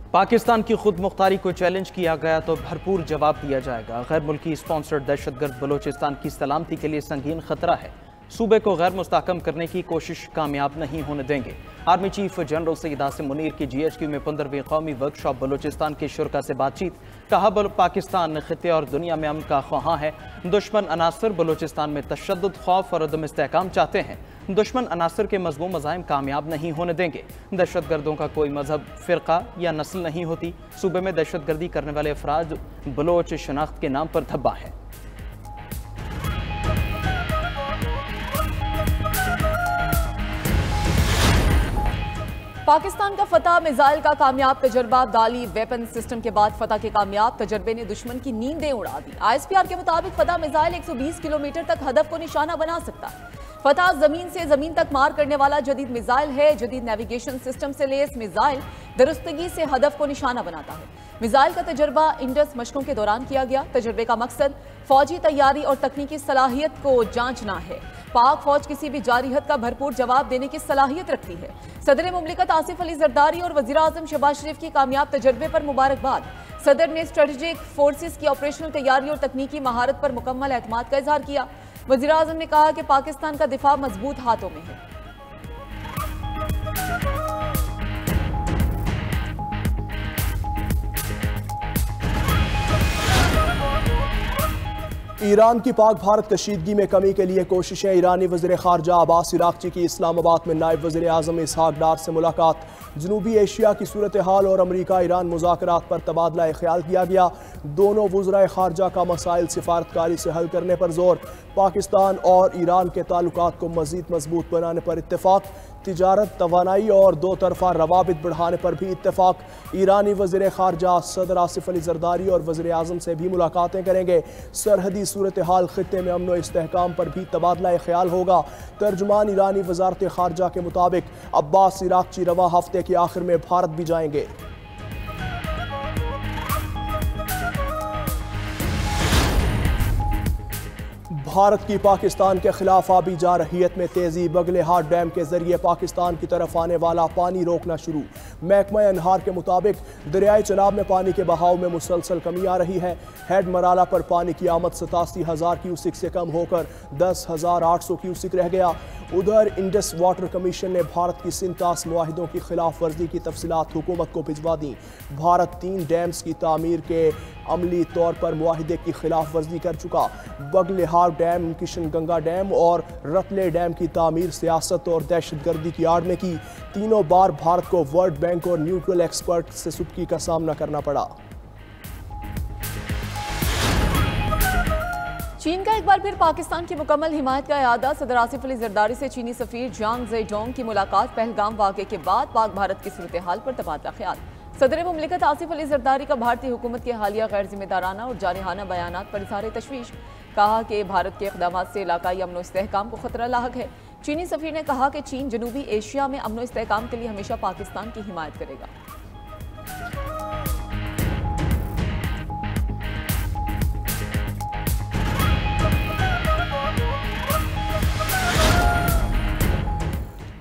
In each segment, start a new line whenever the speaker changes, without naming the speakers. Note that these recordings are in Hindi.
पाकिस्तान की खुद मुख्तारी को चैलेंज किया गया तो भरपूर जवाब दिया जाएगा। गैर मुल्की स्पॉन्सर्ड दहशतगर्द बलोचिस्तान की सलामती के लिए संगीन खतरा है। सूबे को गैर मुस्तहकम करने की कोशिश कामयाब नहीं होने देंगे। Army chief general Syed Asim Munir की GHQ में 15वीं कौमी वर्कशॉप बलोचिस्तान के शुरका से बातचीत। कहा पाकिस्तान खित्ते और दुनिया में अमन का ख्वाहां है। दुश्मन अनासर बलोचिस्तान में तशद्दुद, खौफ और अदम इस्तेहकाम चाहते हैं। दुश्मन अनासर के मज़मूम मज़ाहिम कामयाब नहीं होने देंगे। दहशतगर्दों का कोई मजहब, फ़िरका या नस्ल नहीं होती। सूबे में दहशतगर्दी करने वाले अफराद बलोच शनाख्त के नाम पर धब्बा है।
पाकिस्तान का फतह मिसाइल का कामयाब तजर्बा। दाली वेपन सिस्टम के बाद फतह के कामयाब तजर्बे ने दुश्मन की नींदें उड़ा दी। ISPR के मुताबिक फतह मिसाइल 120 किलोमीटर तक हदफ को निशाना बना सकता है। फतह जमीन से जमीन तक मार करने वाला जदीद मिसाइल है। जदीद नेविगेशन सिस्टम से लैस मिसाइल दुरुस्तगी से हदफ को निशाना बनाता है। मिसाइल का तजर्बा इंडस मशकों के दौरान किया गया। तजर्बे का मकसद फौजी तैयारी और तकनीकी सलाहियत को जांचना है। पाक फौज किसी भी जारिहत का भरपूर जवाब देने की सलाहियत रखती है। सदर मुमलिकत आसिफ अली जरदारी और वज़ीर आज़म शहबाज शरीफ की कामयाब तजर्बे पर मुबारकबाद। सदर ने स्ट्रेटेजिक फोर्सेस की ऑपरेशनल तैयारी और तकनीकी महारत पर मुकम्मल एतमाद का इजहार किया। वज़ीर आज़म ने कहा कि पाकिस्तान का दिफा मजबूत हाथों में है।
ईरान की पाक भारत कशीदगी में कमी के लिए कोशिशें। ईरानी वज़ीर ख़ारजा अब्बास इराक़ची की इस्लामाबाद में नायब वज़ीर आज़म इसहाक डार से मुलाकात। जनूबी एशिया की सूरत हाल और अमरीका ईरान मुज़ाकरात पर तबादला ख्याल किया गया। दोनों वज़राए ख़ारजा का मसाइल सिफारतकारी से हल करने पर जोर। पाकिस्तान और ईरान के ताल्लुकात को मज़ीद मजबूत बनाने पर इत्तेफाक। तिजारत, तवानाई और दो तरफा रवाबित बढ़ाने पर भी इत्तेफाक। ईरानी वज़ीर ख़ारजा सदर आसिफ अली जरदारी और वज़ीर आज़म से भी मुलाकातें करेंगे। सरहदी सूरत हाल, खित्ते में अमन व इस्तेहकाम पर भी तबादला ख्याल होगा। तर्जुमान ईरानी वज़ारत ख़ारजा के मुताबिक अब्बास इराक़ची रवा हफ्ते के आखिर में भारत भी जाएंगे। भारत की पाकिस्तान के खिलाफ आबी जारहियत में तेजी। बगलेहाट डैम के जरिए पाकिस्तान की तरफ आने वाला पानी रोकना शुरू। महकमा अनहार के मुताबिक दरियाए चनाब में पानी के बहाव में मुसलसल कमी आ रही है। हेड मराला पर पानी की आमद 87,000 क्यूसिक से कम होकर 10,800 क्यूसिक रह गया। उधर इंडस वाटर कमीशन ने भारत की 37 मुआहिदों की खिलाफ वर्जी की तफसीलात हुकूमत को भिजवा दी। भारत 3 डैम्स की तामीर के अमली तौर पर मुआहिदे की खिलाफ वर्जी कर चुका। बगलेहाट डैम, किशन गंगा डैम और रतले डैम की तामीर सियासत और दहशतगर्दी की आड़ में की। तीनों बार भारत को वर्ल्ड बैंक और न्यूट्रल एक्सपर्ट से सुबकी का सामना करना पड़ा।
चीन का एक बार फिर पाकिस्तान की मुकम्मल हिमायत का इरादा। सदर आसिफ अली जरदारी से चीनी सफीर जांग ज़ेडोंग की मुलाकात। पहलगाम वाक़े के बाद पाक भारत की सूरत हाल पर तबादला ख्याल। सदर मुमलिकत आसिफ अली जरदारी का भारतीय हुकूमत के हालिया गैर जिम्मेदाराना और जारहाना बयानात पर इज़हार तशवीश। कहा कि भारत के इक़दामात से इलाकाई अमन व इस्तेहकाम को खतरा लाहक है। चीनी सफीर ने कहा कि चीन जनूबी एशिया में अमन व इस्तेहकाम के लिए हमेशा पाकिस्तान की हिमायत करेगा।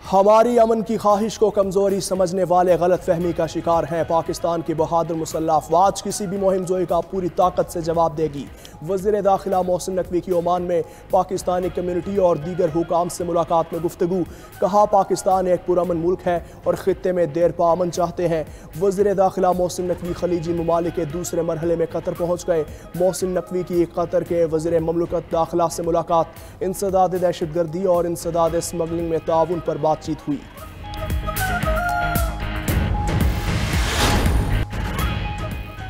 हमारी अमन की ख्वाहिश को कमज़ोरी समझने वाले गलत फहमी का शिकार हैं। पाकिस्तान की बहादुर मुसल्लह अफवाज किसी भी मुहिम जोई का पूरी ताकत से जवाब देगी। वज़ीर दाखिला मोहसिन नकवी की ओमान में पाकिस्तानी कम्यूनिटी और दीगर हुकाम से मुलाकात में गुफ्तगू। कहा पाकिस्तान एक पुरअमन मुल्क है और खित्ते में देर पा अमन चाहते हैं। वज़ीर दाखिला मोहसिन नकवी खलीजी ममालिक के दूसरे मरहले में कतर पहुँच गए। मोहसिन नकवी की कतर के वज़ीर ममलकत दाखिला से मुलाकात। इंसदाद दहशतगर्दी और इंसदाद स्मगलिंग में ताउन पर बातचीत हुई।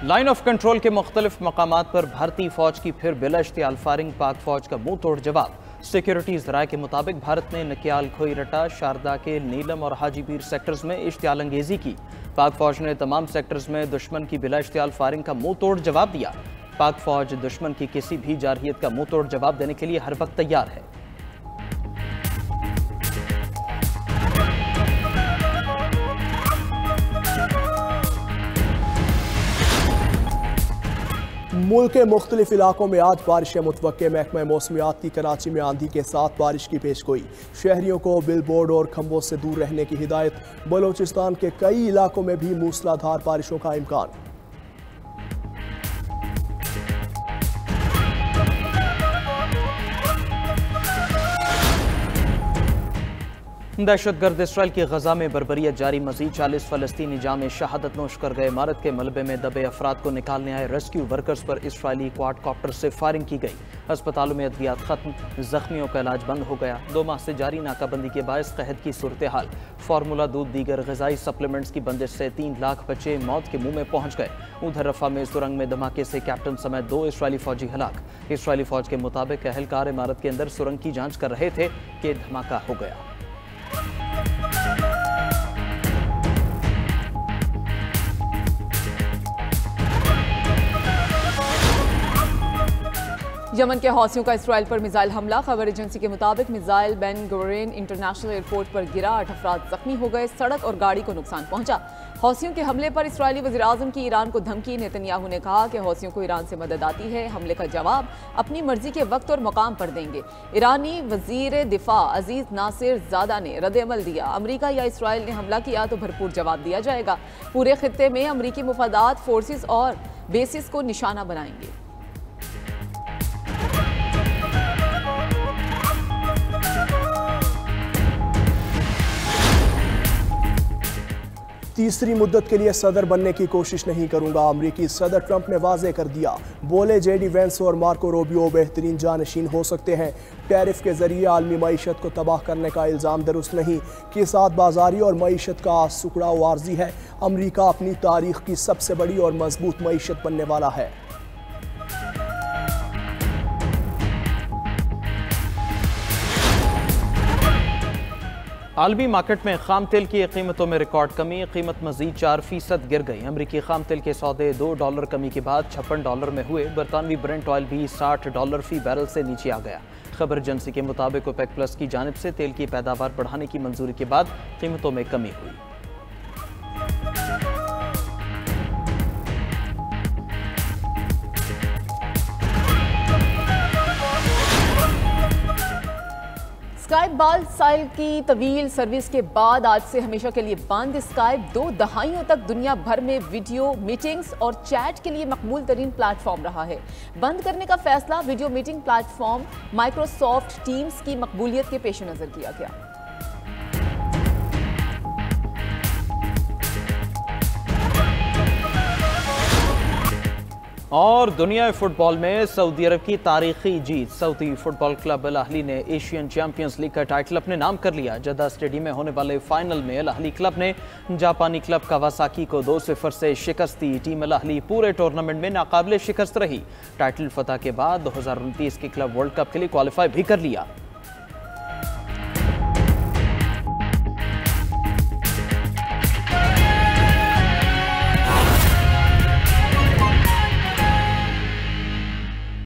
लाइन ऑफ कंट्रोल के मुख्तलिफ मकामात पर भारतीय फौज की फिर बिलाश्तियाल फायरिंग। पाक फौज का मुंह तोड़ जवाब। सिक्योरिटी ज़राए के मुताबिक भारत ने नकियाल, खोईरटा, शारदा के नीलम और हाजीपीर सेक्टर्स में इश्तियाल अंगेजी की। पाक फौज ने तमाम सेक्टर्स में दुश्मन की बिलाश्तियाल फायरिंग का मुंह तोड़ जवाब दिया। पाक फौज दुश्मन की किसी भी जारहियत का मुंह तोड़ जवाब देने के लिए हर वक्त तैयार है।
मुल्क के मुख्तलिफ इलाकों में आज बारिशें मुतवक्के। महकमा मौसमियात की कराची में आंधी के साथ बारिश की पेशगोई। शहरियों को बिल बोर्ड और खंभों से दूर रहने की हिदायत। बलोचिस्तान के कई इलाकों में भी मूसलाधार बारिशों का इम्कान।
दहशतगर्द इसराइल की गजा में बर्बरियत जारी। मजीद 40 फलस्तीनी जामे शहादत नोश कर गए। इमारत के मलबे में दबे अफराद को निकालने आए रेस्क्यू वर्कर्स पर इसराइली क्वाडकॉप्टर से फायरिंग की गई। अस्पतालों में अद्वियात खत्म, जख्मियों का इलाज बंद हो गया। 2 माह से जारी नाकाबंदी के बायस कहत की सूरत हाल। फार्मूला दूध दीगर ग़िज़ाई सप्लीमेंट्स की बंदिश से 3 लाख बच्चे मौत के मुंह में पहुंच गए। उधर रफा में सुरंग में धमाके से कैप्टन समेत 2 इसराइली फौजी हलाक। इसराइली फौज के मुताबिक अहलकार इमारत के अंदर सुरंग की जांच कर रहे थे कि धमाका हो गया।
यमन के हौसियों का इसराइल पर मिसाइल हमला। खबर एजेंसी के मुताबिक missile Ben Gurion international airport पर गिरा। 8 अफराद जख्मी हो गए। सड़क और गाड़ी को नुकसान पहुंचा। हौसियों के हमले पर इसराइली वज़ीर-ए-आज़म की ईरान को धमकी। नेतन्याहू ने कहा कि हौसियों को ईरान से मदद आती है। हमले का जवाब अपनी मर्जी के वक्त और मकाम पर देंगे। ईरानी वजीर दिफा अजीज नासिर ज़ादा ने रद्द-ए-अमल दिया। अमरीका या इसराइल ने हमला किया तो भरपूर जवाब दिया जाएगा। पूरे खित्ते में अमरीकी मुफादात, फोर्सेस और बेसिस को निशाना बनाएंगे।
तीसरी मुद्दत के लिए सदर बनने की कोशिश नहीं करूंगा। अमरीकी सदर ट्रंप ने वाजे कर दिया। बोले जेडी वेंस और मार्को रूबियो बेहतरीन जानशीन हो सकते हैं। टैरिफ के जरिए आलमी मईशत को तबाह करने का इल्ज़ाम दुरुस्त नहीं। कि साथ बाजारी और मईशत का सुकड़ाव आर्जी है। अमरीका अपनी तारीख की सबसे बड़ी और मजबूत मईशत बनने वाला है।
आलमी मार्केट में खाम तेल की कीमतों में रिकॉर्ड कमी। कीमत मजीद 4% गिर गई। अमरीकी खाम तेल के सौदे $2 कमी के बाद $56 में हुए। बरतानवी ब्रेंट ऑयल भी $60 फी बैरल से नीचे आ गया। खबर एजेंसी के मुताबिक ओपेक प्लस की जानिब से तेल की पैदावार बढ़ाने की मंजूरी के बाद कीमतों में कमी हुई।
स्काइप 12 साल की तवील सर्विस के बाद आज से हमेशा के लिए बंद। स्काइप 2 दहाइयों तक दुनिया भर में वीडियो मीटिंग्स और चैट के लिए मकबूल तरीन प्लेटफॉर्म रहा है। बंद करने का फैसला video meeting platform Microsoft teams की मकबूलियत के पेश नजर किया गया।
और दुनिया फुटबॉल में सऊदी अरब की तारीखी जीत। Saudi football club Al Ahli ने एशियन चैंपियंस लीग का टाइटल अपने नाम कर लिया। जद्दा स्टेडियम में होने वाले फाइनल में अल अहली क्लब ने जापानी क्लब कावासाकी को 2-0 से शिकस्त दी। टीम अल अहली पूरे टूर्नामेंट में नाकाबिले शिकस्त रही। टाइटल फतह के बाद 2029 के क्लब वर्ल्ड कप के लिए क्वालिफाई भी कर लिया।